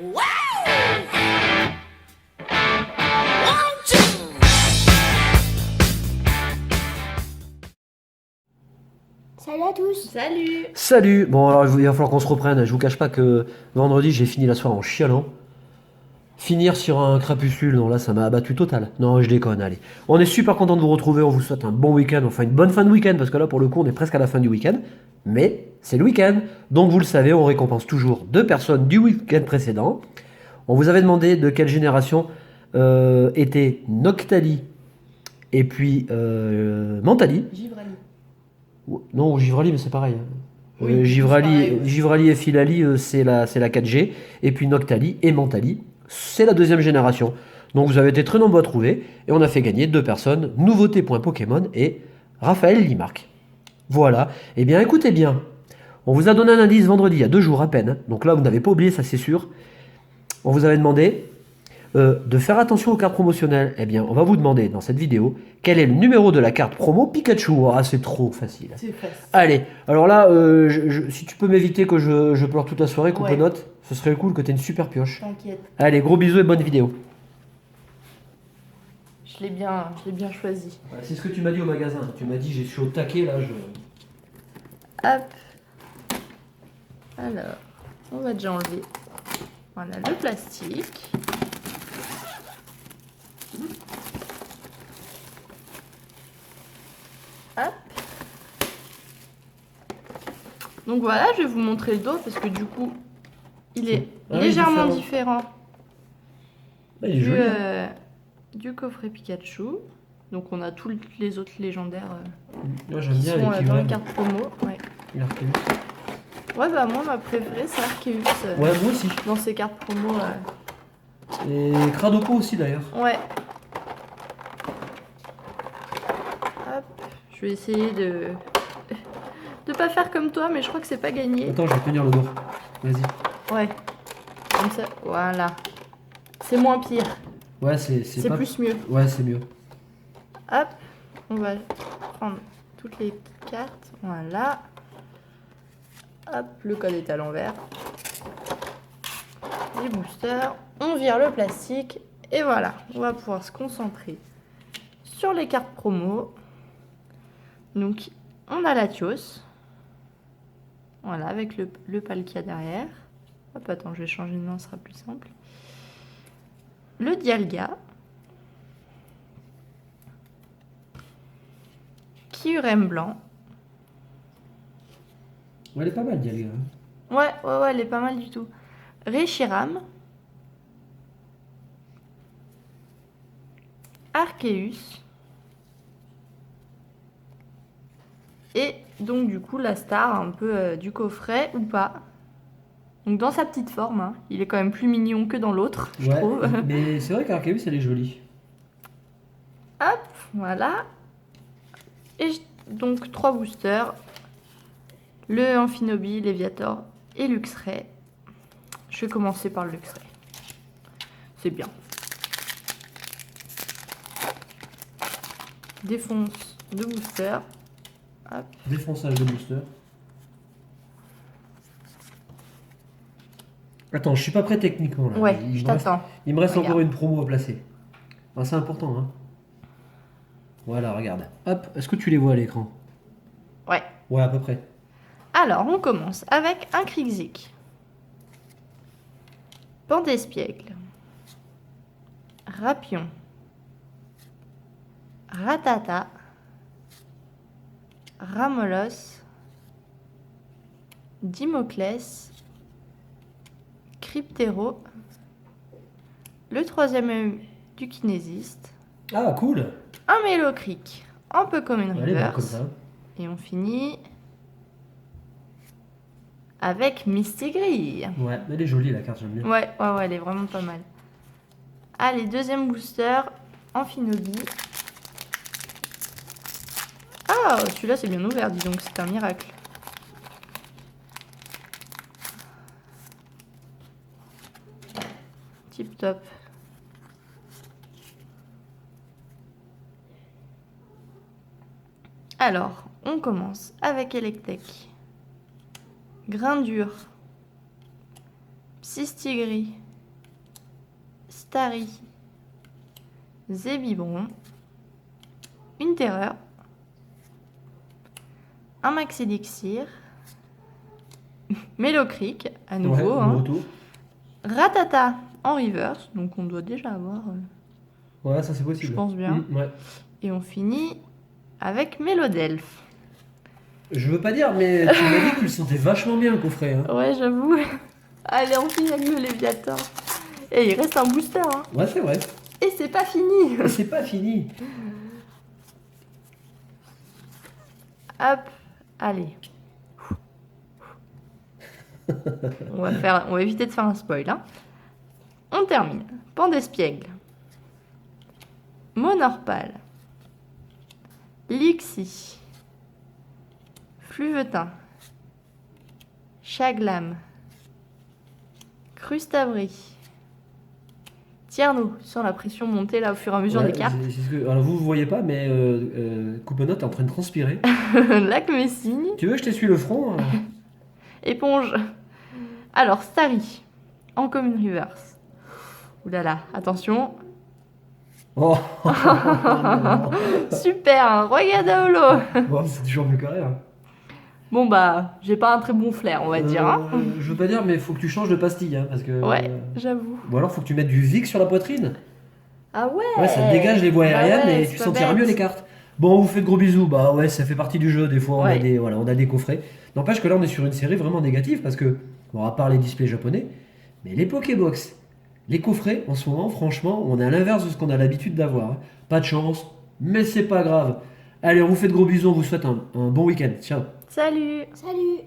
Salut à tous. Salut. Salut! Bon, alors il va falloir qu'on se reprenne. Je vous cache pas que vendredi, j'ai fini la soirée en chialant. Finir sur un crapuscule, non, là, ça m'a abattu total. Non, je déconne, allez. On est super content de vous retrouver. On vous souhaite un bon week-end, enfin une bonne fin de week-end, parce que là, pour le coup, on est presque à la fin du week-end. Mais c'est le week-end. Donc, vous le savez, on récompense toujours 2 personnes du week-end précédent. On vous avait demandé de quelle génération était Noctali et puis Mentali. Givrali. Non, Givrali, mais c'est pareil, hein. Oui, Givrali, c'est pareil, ouais. Givrali et Filali, c'est la 4G. Et puis Noctali et Mentali, c'est la deuxième génération. Donc vous avez été très nombreux à trouver. Et on a fait gagner 2 personnes, Nouveauté.Pokémon et Raphaël Limarc. Voilà. Eh bien, écoutez bien. On vous a donné un indice vendredi, il y a 2 jours à peine, hein. Donc là, vous n'avez pas oublié, ça c'est sûr. On vous avait demandé de faire attention aux cartes promotionnelles. Eh bien, on va vous demander dans cette vidéo quel est le numéro de la carte promo Pikachu. Ah, c'est trop facile. C'est facile. Allez, alors là, si tu peux m'éviter que je pleure toute la soirée, coupe Ouais. note, ce serait cool que tu aies une super pioche. T'inquiète. Allez, gros bisous et bonne vidéo. Je l'ai bien choisi. C'est ce que tu m'as dit au magasin. Tu m'as dit, je suis au taquet là. Hop. Alors, on va déjà enlever. Voilà le plastique. Hop. Donc voilà, je vais vous montrer le dos parce que du coup, il est Ah oui, légèrement différent Il est joli. du coffret Pikachu. Donc on a tous les autres légendaires Moi j'aime qui bien sont les dans les Kyurem. cartes promo. Ouais. L'Arceus. Ouais, bah moi, ma préférée, c'est Arceus. Ouais, moi aussi. Dans ces cartes promo. Et Cradopo aussi d'ailleurs. Ouais. Hop. Je vais essayer de pas faire comme toi, mais je crois que c'est pas gagné. Attends, je vais tenir le dos. Vas-y. Ouais. Comme ça. Voilà. C'est moins pire. Ouais, c'est C'est pas... plus mieux. Ouais, c'est mieux. Hop. On va prendre toutes les petites cartes. Voilà. Hop. Le code est à l'envers. Les boosters. On vire le plastique. Et voilà. On va pouvoir se concentrer sur les cartes promo. Donc, on a Latios. Voilà, avec le Palkia derrière. Hop, attends, je vais changer de main, ce sera plus simple. Le Dialga. Kyurem blanc. Ouais, elle est pas mal, Dialga. Ouais, elle est pas mal du tout. Reshiram. Arceus. Et donc du coup la star un peu du coffret ou pas. Donc dans sa petite forme, hein. Il est quand même plus mignon que dans l'autre, je trouve. mais c'est vrai qu'Arceus elle est jolie. Hop, voilà. Et donc 3 boosters. Le Amphinobi, Léviator et Luxray. Je vais commencer par le Luxray. C'est bien. Défonce de booster. Hop. Défonçage de booster. Attends, je suis pas prêt techniquement là. Ouais, Il je me reste- t'attends. Il me reste Regarde. encore une promo à placer. Ah, c'est important, hein. Voilà, regarde. Hop, est-ce que tu les vois à l'écran? Ouais. Ouais, à peu près. Alors, on commence avec un Krixik. Pandespiègle. Rapion. Ratata. Ramolos. Dimoclès. Cryptero. Le troisième du kinésiste. Ah, cool. Un Mélocric. Un peu comme une Allez, bah, comme reverse. ça. Et on finit avec Mistigris. Ouais, elle est jolie la carte, j'aime bien. Ouais, elle est vraiment pas mal. Allez, deuxième booster, Amphinobi. Ah, celui-là c'est bien ouvert, dis donc, c'est un miracle. Tip top. Alors, on commence avec Electek. Grain dur. Psystigris. Starry, Zébibron, une terreur, un Max Elixir, Mélocric, à nouveau, Ouais, hein. nouveau tour. Ratata en reverse, donc on doit déjà avoir, Ouais, ça c'est possible. je pense bien. Ouais. Et on finit avec Mélodelphe. Je veux pas dire, mais tu m'as dit que tu le sentais vachement bien, le coffret. Hein. Ouais, j'avoue. Allez, on finit avec le Léviator. Et il reste un booster, hein. Ouais, c'est vrai. Et c'est pas fini. Et c'est pas fini. Hop, allez. On va éviter de faire un spoil, hein. On termine. Pandespiègle, Monorpal, Lixie, Fluvetin, Chaglam, Crustabri, Tierno, sans la pression montée là au fur et à mesure Ouais, des cartes, c'est ce que... Alors vous voyez pas, mais Coupenot est en train de transpirer. Lac-Messigne, Tu veux que je t'essuie le front Éponge. Alors, Starry, en commune reverse. Oulala, attention. Oh Super, un Royada Holo. Bon, c'est toujours mieux que rien. Bon bah, j'ai pas un très bon flair, on va dire, hein. Je veux pas dire, mais faut que tu changes de pastille, hein, parce que... Ouais, j'avoue. Ou alors faut que tu mettes du Vic sur la poitrine. Ah ouais. Ouais, ça te dégage les voies Bah aériennes ouais, et c'est tu pas sentiras bête. mieux les cartes. Bon, on vous fait de gros bisous. Bah ouais, ça fait partie du jeu. Des fois, on a Ouais. des coffrets. N'empêche que là, on est sur une série vraiment négative parce que, bon, à part les displays japonais, mais les Pokébox, les coffrets, en ce moment, franchement, on est à l'inverse de ce qu'on a l'habitude d'avoir. Hein. Pas de chance, mais c'est pas grave. Allez, on vous fait de gros bisous. On vous souhaite un bon week-end. Ciao. Salut. Salut!